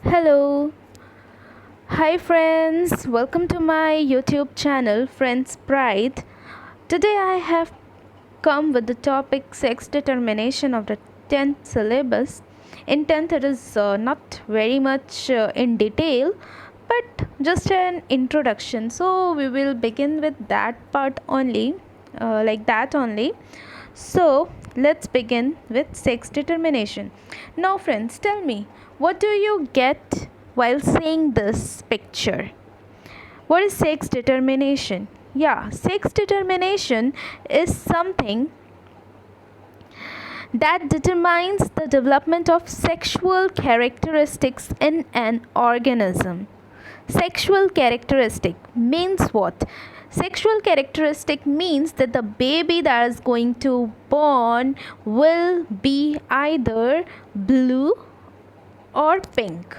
Hello, hi friends, welcome to my YouTube channel Friends Pride. Today I have come with the topic sex determination of the 10th syllabus. In 10th, it is not very much in detail but just an introduction. So, we will begin with that part only, like that only. So, let's begin with sex determination. Now, friends, tell me, what do you get while seeing this picture? What is sex determination? Yeah, sex determination is something that determines the development of sexual characteristics in an organism. Sexual characteristic means what? Sexual characteristic means that the baby that is going to born will be either blue or pink.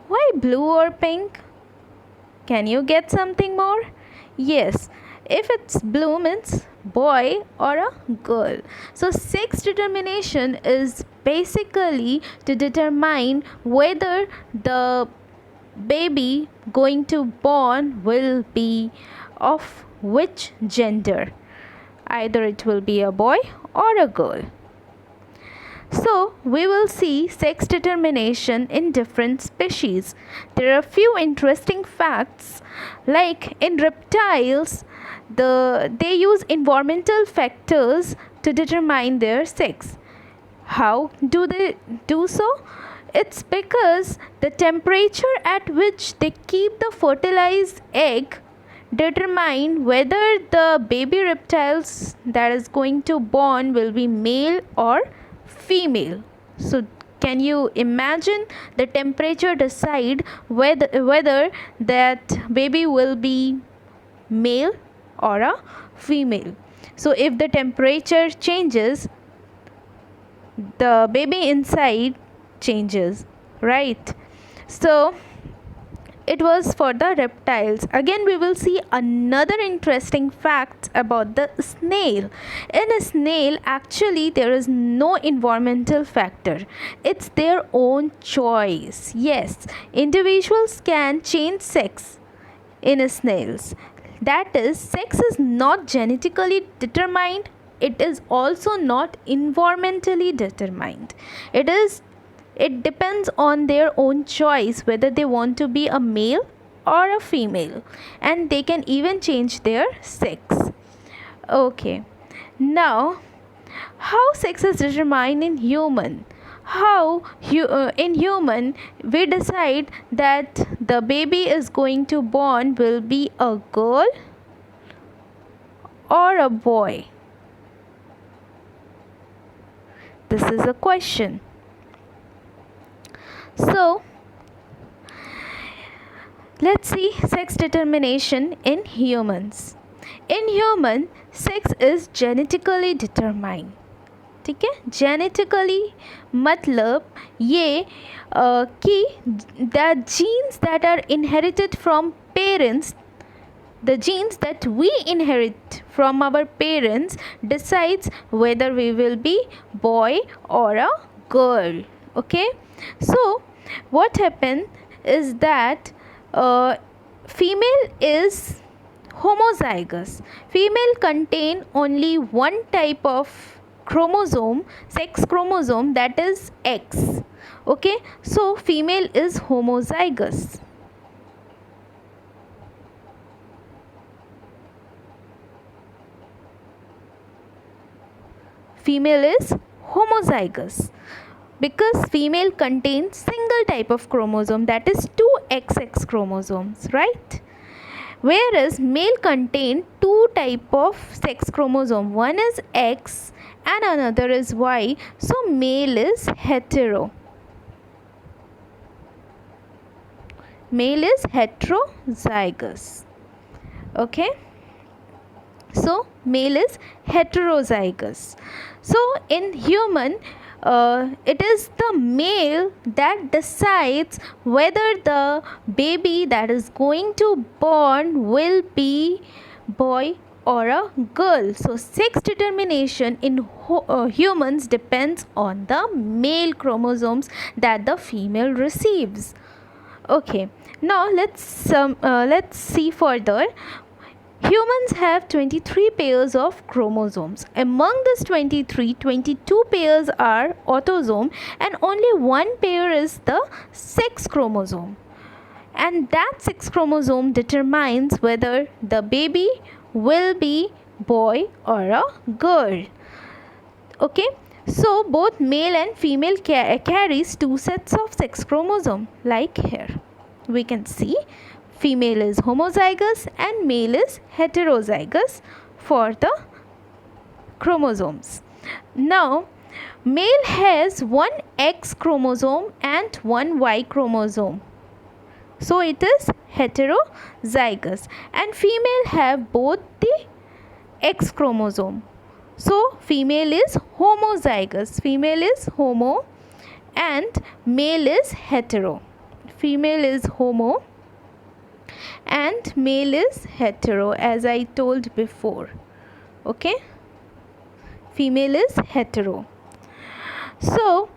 Why blue or pink? Can you get something more? Yes, if it's blue means boy or a girl. So sex determination is basically to determine whether the baby going to born will be of which gender. Either it will be a boy or a girl. So, we will see sex determination in different species. There are few interesting facts, like in reptiles, they use environmental factors to determine their sex. How do they do so? It's because the temperature at which they keep the fertilized egg determine whether the baby reptiles that is going to born will be male or female. So can you imagine the temperature decide whether that baby will be male or a female. So if the temperature changes, the baby inside changes, right? So it was for the reptiles. Again, we will see another interesting fact about the snail. In a snail, actually, there is no environmental factor, it's their own choice. Yes, individuals can change sex in snails. That is, sex is not genetically determined, it is also not environmentally determined. It depends on their own choice whether they want to be a male or a female, and they can even change their sex. Okay, now how sex is determined in human? In human we decide that the baby is going to born will be a girl or a boy? This is a question. So let's see sex determination in humans. In human, sex is genetically determined. ठीक है, genetically मतलब ये कि the genes that are inherited from parents, the genes that we inherit from our parents decides whether we will be boy or a girl. Okay, so what happened is that female is homozygous. Female contain only one type of chromosome, sex chromosome, that is X. Okay, so female is homozygous. Female is homozygous because female contains single type of chromosome, that is two XX chromosomes, right? Whereas male contain two type of sex chromosome, one is X and another is Y, so male is hetero. Male is heterozygous. Okay, so male is heterozygous. So in human, it is the male that decides whether the baby that is going to born will be boy or a girl. So sex determination in humans depends on the male chromosomes that the female receives. Okay, now let's see further. Humans have 23 pairs of chromosomes. Among this 23, 22 pairs are autosome and only one pair is the sex chromosome. And that sex chromosome determines whether the baby will be boy or a girl. Okay, so both male and female carries two sets of sex chromosome, like here we can see female is homozygous and male is heterozygous for the chromosomes. Now male has one X chromosome and one Y chromosome, so it is heterozygous, and female have both the X chromosome, so female is homozygous. Female is homo and male is hetero. Female is homo and male is hetero, as I told before. Okay, female is hetero. So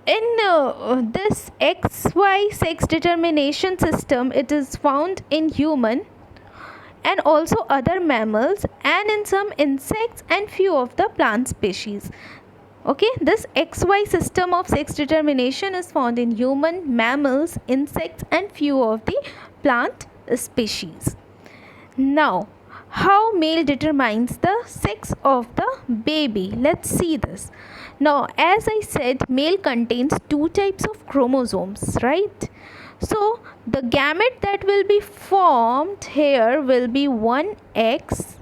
in this XY sex determination system, it is found in human and also other mammals and in some insects and few of the plant species. Okay, this XY system of sex determination is found in human, mammals, insects and few of the plant species. Now, how male determines the sex of the baby? Let's see this. Now, as I said, male contains two types of chromosomes, right? So the gamete that will be formed here will be one X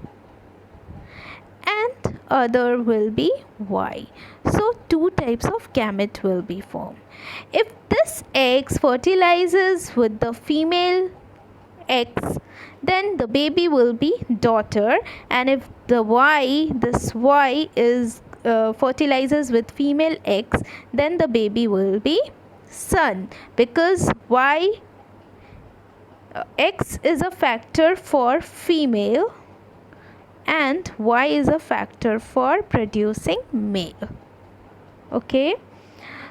and other will be Y. So two types of gamete will be formed. If this X fertilizes with the female X, then the baby will be daughter, and if this Y is fertilizes with female X, then the baby will be son, because X is a factor for female and Y is a factor for producing male. Okay,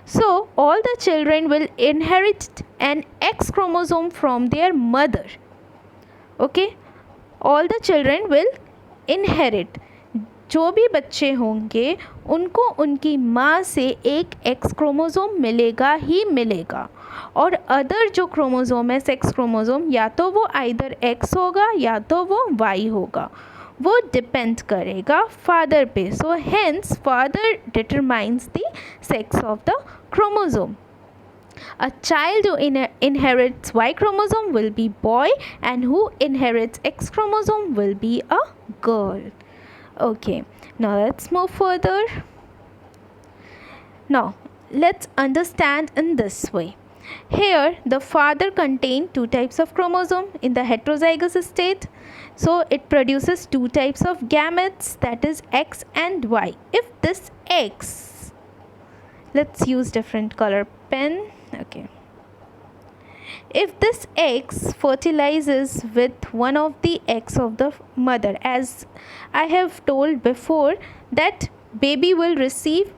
so all the children will inherit an X chromosome from their mother. Okay, all the children will inherit, जो भी बच्चे होंगे उनको उनकी माँ से एक x chromosome मिलेगा ही मिलेगा, और अदर जो क्रोमोसोम है सेक्स क्रोमोसोम, या तो वो आइदर एक्स होगा या तो वो वाई होगा, वो डिपेंड करेगा फादर पे. So hence father determines the sex of the chromosome. A child who inherits Y chromosome will be boy, and who inherits X chromosome will be a girl. Okay, now let's move further. Now let's understand in this way. Here the father contains two types of chromosome in the heterozygous state, so it produces two types of gametes, that is X and Y. If this X, let's use different color pen. Okay, if this X fertilizes with one of the X of the mother, as I have told before that baby will receive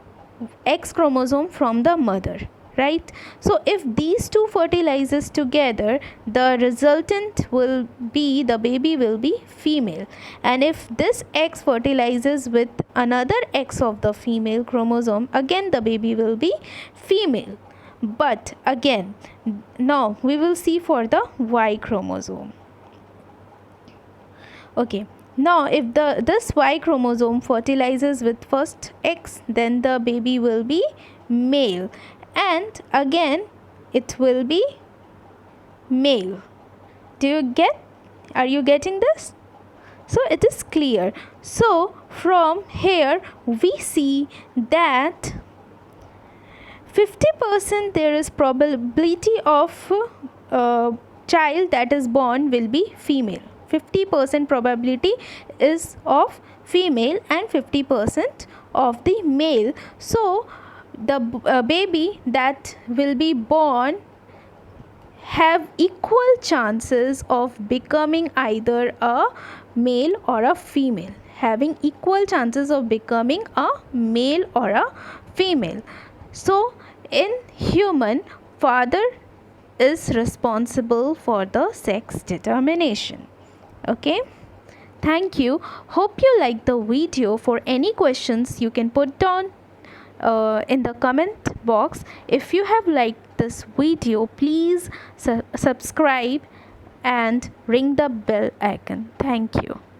X chromosome from the mother, right? So if these two fertilizes together, the resultant will be, the baby will be female, and if this X fertilizes with another X of the female chromosome, again the baby will be female. But again, now we will see for the Y chromosome. Okay, now if this Y chromosome fertilizes with first X, then the baby will be male, and again it will be male. Are you getting this? So it is clear. So from here we see that 50% there is probability of child that is born will be female. 50% probability is of female and 50% of the male. So the baby that will be born have equal chances of becoming either a male or a female, having equal chances of becoming a male or a female. So in human, father is responsible for the sex determination. Okay, thank you. Hope you like the video. For any questions you can put down in the comment box. If you have liked this video, please subscribe and ring the bell icon. Thank you.